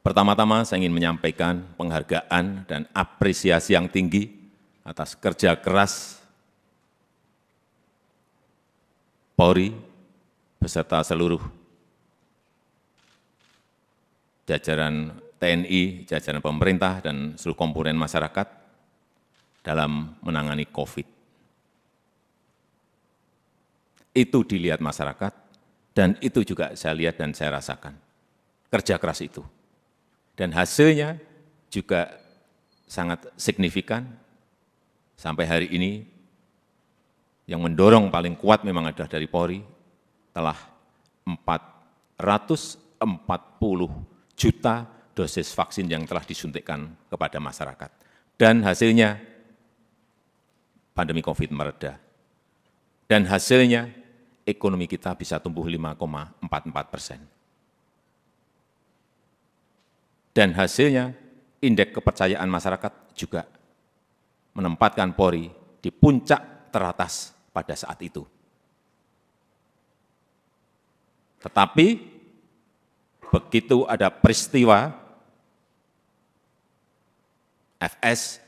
Pertama-tama saya ingin menyampaikan penghargaan dan apresiasi yang tinggi atas kerja keras Polri beserta seluruh jajaran TNI, jajaran pemerintah, dan seluruh komponen masyarakat dalam menangani COVID. Itu dilihat masyarakat, dan itu juga saya lihat dan saya rasakan, kerja keras itu. Dan hasilnya juga sangat signifikan. Sampai hari ini, yang mendorong paling kuat memang adalah dari Polri, telah 440 juta dosis vaksin yang telah disuntikkan kepada masyarakat. Dan hasilnya, pandemi COVID mereda. Dan hasilnya, ekonomi kita bisa tumbuh 5,44%. Dan hasilnya, indeks kepercayaan masyarakat juga menempatkan Polri di puncak teratas pada saat itu. Tetapi, begitu ada peristiwa FS,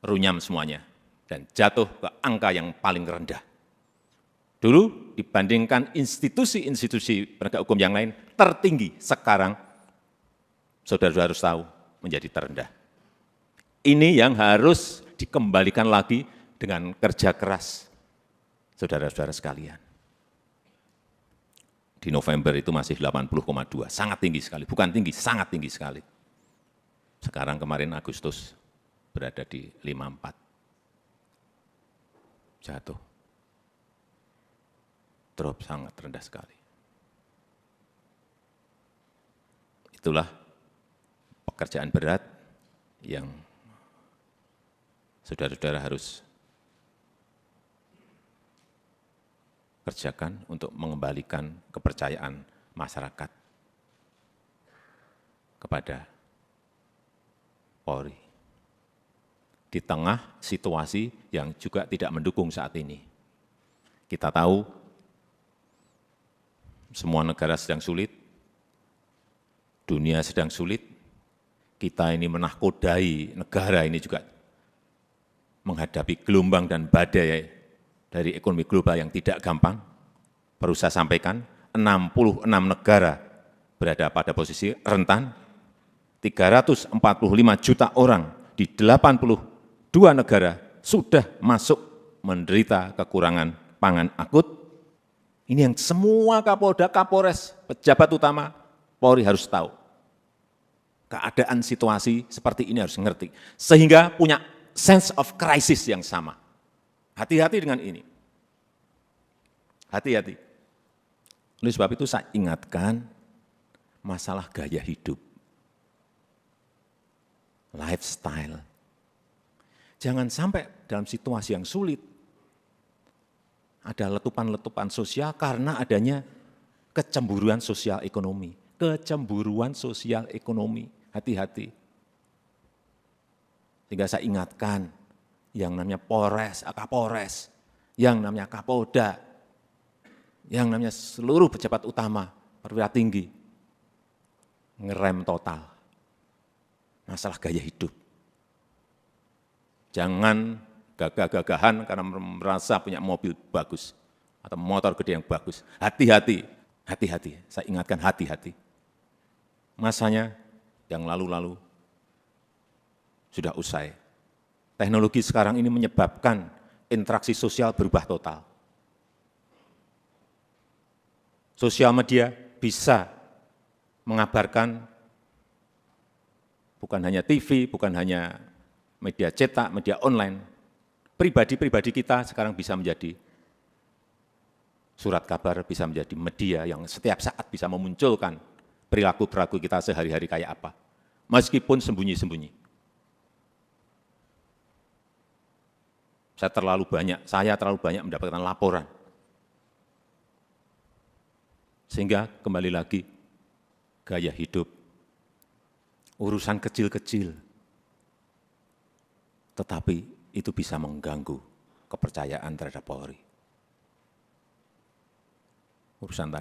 runyam semuanya, dan jatuh ke angka yang paling rendah. Dulu dibandingkan institusi-institusi penegak hukum yang lain tertinggi, sekarang saudara-saudara harus tahu menjadi terendah. Ini yang harus dikembalikan lagi dengan kerja keras saudara-saudara sekalian. Di November itu masih 80,2, sangat tinggi sekali, bukan tinggi, sangat tinggi sekali. Sekarang kemarin Agustus berada di 54, jatuh. Drop sangat rendah sekali. Itulah pekerjaan berat yang saudara-saudara harus kerjakan untuk mengembalikan kepercayaan masyarakat kepada Polri. Di tengah situasi yang juga tidak mendukung saat ini. Kita tahu semua negara sedang sulit, dunia sedang sulit, kita ini menahkodai negara ini juga menghadapi gelombang dan badai dari ekonomi global yang tidak gampang. Perlu saya sampaikan, 66 negara berada pada posisi rentan, 345 juta orang di 82 negara sudah masuk menderita kekurangan pangan akut. Ini yang semua Kapolda, Kapolres, pejabat utama Polri harus tahu. Keadaan situasi seperti ini harus ngerti. Sehingga punya sense of crisis yang sama. Hati-hati dengan ini. Hati-hati. Oleh sebab itu saya ingatkan masalah gaya hidup. Lifestyle. Jangan sampai dalam situasi yang sulit, ada letupan-letupan sosial karena adanya kecemburuan sosial ekonomi. Kecemburuan sosial ekonomi, hati-hati. Sehingga saya ingatkan, yang namanya Polres, Kapolres, yang namanya Kapolda, yang namanya seluruh pejabat utama, perwira tinggi, ngerem total. Masalah gaya hidup. Jangan gagah-gagahan karena merasa punya mobil bagus atau motor gede yang bagus. Hati-hati, hati-hati. Saya ingatkan hati-hati. Masanya yang lalu-lalu sudah usai. Teknologi sekarang ini menyebabkan interaksi sosial berubah total. Sosial media bisa mengabarkan bukan hanya TV, bukan hanya media cetak, media online. Pribadi-pribadi kita sekarang bisa menjadi surat kabar, bisa menjadi media yang setiap saat bisa memunculkan perilaku-perilaku kita sehari-hari kayak apa. Meskipun sembunyi-sembunyi. saya terlalu banyak mendapatkan laporan. Sehingga kembali lagi, gaya hidup, urusan kecil-kecil, tetapi itu bisa mengganggu kepercayaan terhadap Polri. Urusan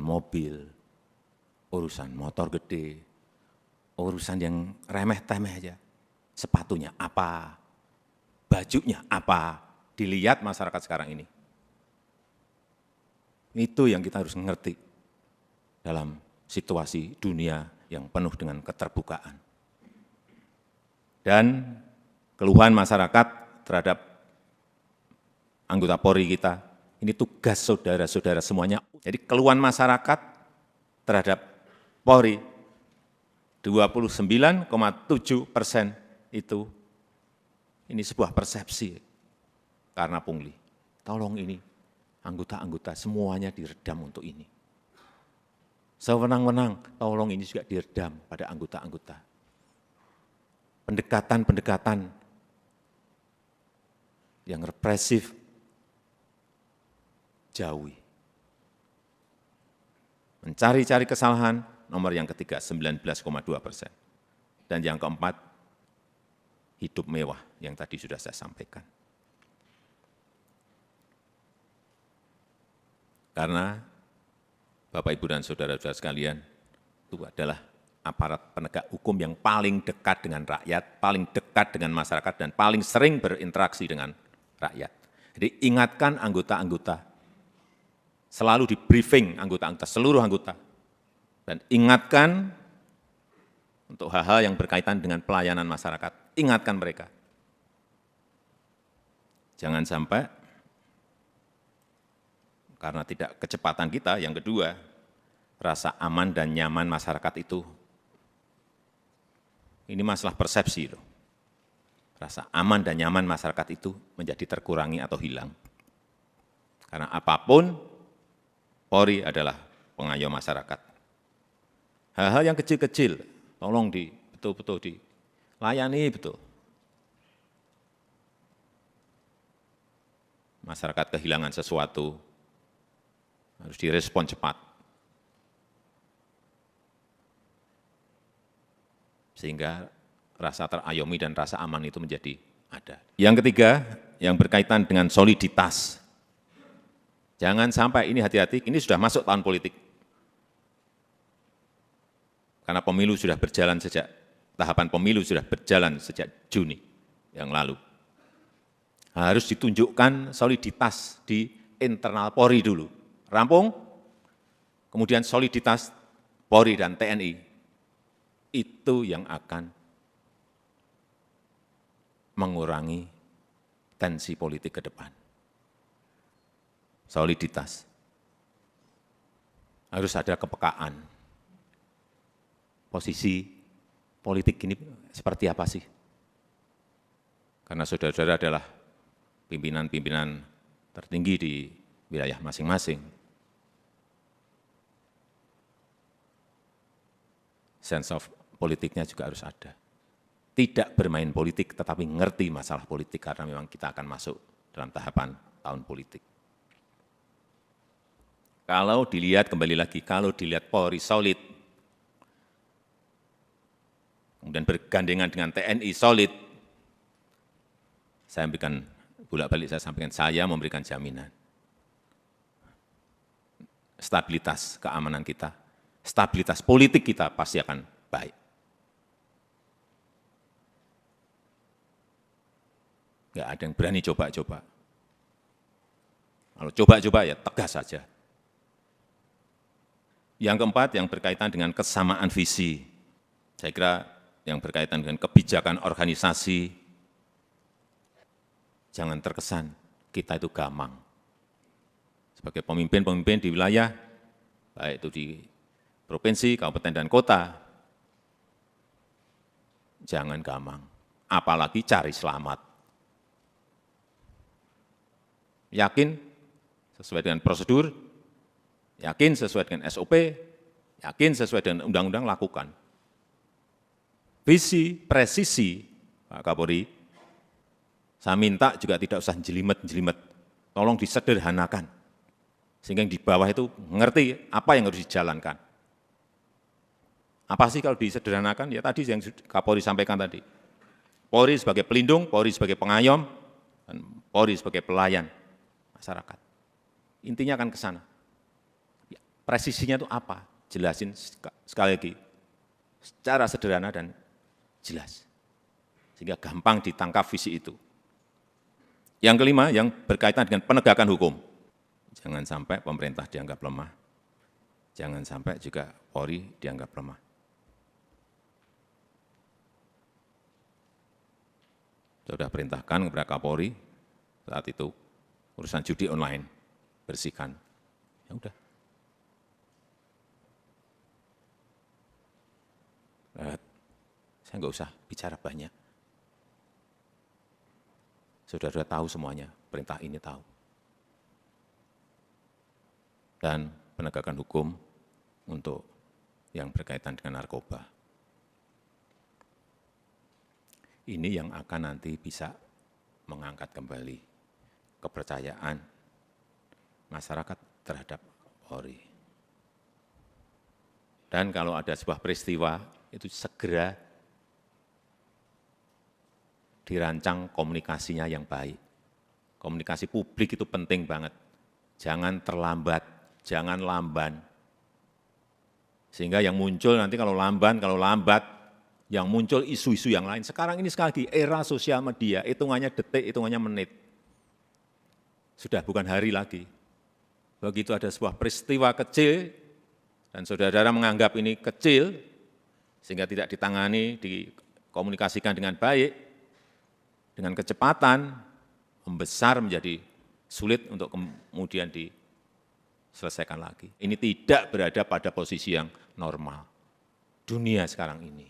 mobil, urusan motor gede, urusan yang remeh-temeh aja. Sepatunya apa, bajunya apa, dilihat masyarakat sekarang ini. Itu yang kita harus mengerti dalam situasi dunia yang penuh dengan keterbukaan. Dan keluhan masyarakat terhadap anggota Polri kita, ini tugas saudara-saudara semuanya. Jadi keluhan masyarakat terhadap Polri, 29,7% itu, ini sebuah persepsi karena pungli. Tolong ini, anggota-anggota semuanya diredam untuk ini. Sewenang-wenang, tolong ini juga diredam pada anggota-anggota. Pendekatan-pendekatan yang represif, jauhi. Mencari-cari kesalahan, nomor yang ketiga 19,2%. Dan yang keempat, hidup mewah yang tadi sudah saya sampaikan. Karena Bapak, Ibu, dan saudara-saudara sekalian, itu adalah aparat penegak hukum yang paling dekat dengan rakyat, paling dekat dengan masyarakat, dan paling sering berinteraksi dengan rakyat. Jadi ingatkan anggota-anggota, selalu di briefing anggota-anggota, seluruh anggota, dan ingatkan untuk hal-hal yang berkaitan dengan pelayanan masyarakat, ingatkan mereka. Jangan sampai karena tidak kecepatan kita, yang kedua, rasa aman dan nyaman masyarakat itu, ini masalah persepsi loh. Rasa aman dan nyaman masyarakat itu menjadi terkurangi atau hilang. Karena apapun, Polri adalah pengayom masyarakat. Hal-hal yang kecil-kecil, tolong betul-betul dilayani betul. Masyarakat kehilangan sesuatu, harus direspon cepat. Sehingga rasa terayomi dan rasa aman itu menjadi ada. Yang ketiga, yang berkaitan dengan soliditas. Jangan sampai, ini hati-hati, ini sudah masuk tahun politik. Karena pemilu sudah berjalan tahapan pemilu sudah berjalan sejak Juni yang lalu. Harus ditunjukkan soliditas di internal Polri dulu. Rampung, kemudian soliditas Polri dan TNI, itu yang akan mengurangi tensi politik ke depan. Soliditas. Harus ada kepekaan. Posisi politik ini seperti apa sih? Karena saudara-saudara adalah pimpinan-pimpinan tertinggi di wilayah masing-masing. Sense of politiknya juga harus ada. Tidak bermain politik, tetapi ngerti masalah politik, karena memang kita akan masuk dalam tahapan tahun politik. Kalau dilihat, kembali lagi, kalau dilihat Polri solid, kemudian bergandengan dengan TNI solid, saya memberikan, bolak-balik saya sampaikan, saya memberikan jaminan. Stabilitas keamanan kita, stabilitas politik kita pasti akan baik. Enggak ada yang berani coba-coba. Kalau coba-coba ya tegas saja. Yang keempat, yang berkaitan dengan kesamaan visi. Saya kira yang berkaitan dengan kebijakan organisasi, jangan terkesan kita itu gamang. Sebagai pemimpin-pemimpin di wilayah, baik itu di provinsi, kabupaten, dan kota, jangan gamang, apalagi cari selamat. Yakin sesuai dengan prosedur, yakin sesuai dengan SOP, yakin sesuai dengan undang-undang, lakukan. Visi, presisi, Pak Kapolri, Saya minta juga tidak usah jelimet-jelimet, tolong disederhanakan. Sehingga yang di bawah itu ngerti apa yang harus dijalankan. Apa sih kalau disederhanakan? Ya tadi yang Kapolri sampaikan tadi. Polri sebagai pelindung, Polri sebagai pengayom, dan Polri sebagai pelayan masyarakat. Intinya akan ke sana. Ya, presisinya itu apa? Jelasin sekali lagi, secara sederhana dan jelas. Sehingga gampang ditangkap visi itu. Yang kelima, yang berkaitan dengan penegakan hukum. Jangan sampai pemerintah dianggap lemah. Jangan sampai juga Polri dianggap lemah. Sudah perintahkan kepada Kapolri saat itu, urusan judi online, bersihkan. Ya udah. Saya nggak usah bicara banyak. Saudara tahu semuanya, perintah ini tahu. Dan penegakan hukum untuk yang berkaitan dengan narkoba. Ini yang akan nanti bisa mengangkat kembali kepercayaan masyarakat terhadap Polri. Dan kalau ada sebuah peristiwa, itu segera dirancang komunikasinya yang baik. Komunikasi publik itu penting banget. Jangan terlambat, jangan lamban. Sehingga yang muncul nanti kalau lambat, yang muncul isu-isu yang lain. Sekarang ini sekali lagi era sosial media, hitungannya detik, hitungannya menit. Sudah bukan hari lagi. Begitu ada sebuah peristiwa kecil, dan saudara-saudara menganggap ini kecil, sehingga tidak ditangani, dikomunikasikan dengan baik, dengan kecepatan, membesar menjadi sulit untuk kemudian diselesaikan lagi. Ini tidak berada pada posisi yang normal. Dunia sekarang ini.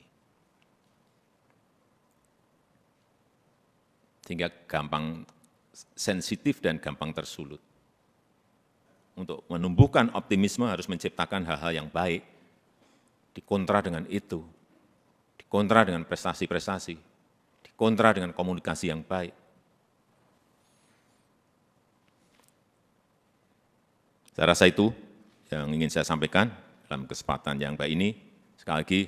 Sehingga gampang sensitif dan gampang tersulut. Untuk menumbuhkan optimisme harus menciptakan hal-hal yang baik. Dikontra dengan itu. Dikontra dengan prestasi-prestasi. Dikontra dengan komunikasi yang baik. Saya rasa itu yang ingin saya sampaikan dalam kesempatan yang baik ini. Sekali lagi,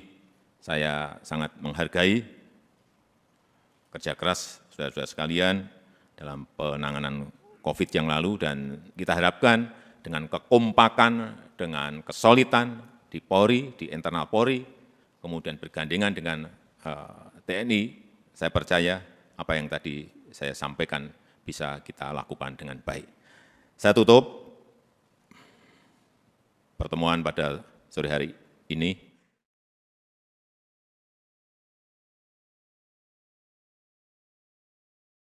saya sangat menghargai kerja keras saudara-saudara sekalian dalam penanganan COVID yang lalu, dan kita harapkan dengan kekompakan, dengan kesolidan di Polri, di internal Polri, kemudian bergandengan dengan TNI, saya percaya apa yang tadi saya sampaikan bisa kita lakukan dengan baik. Saya tutup pertemuan pada sore hari ini.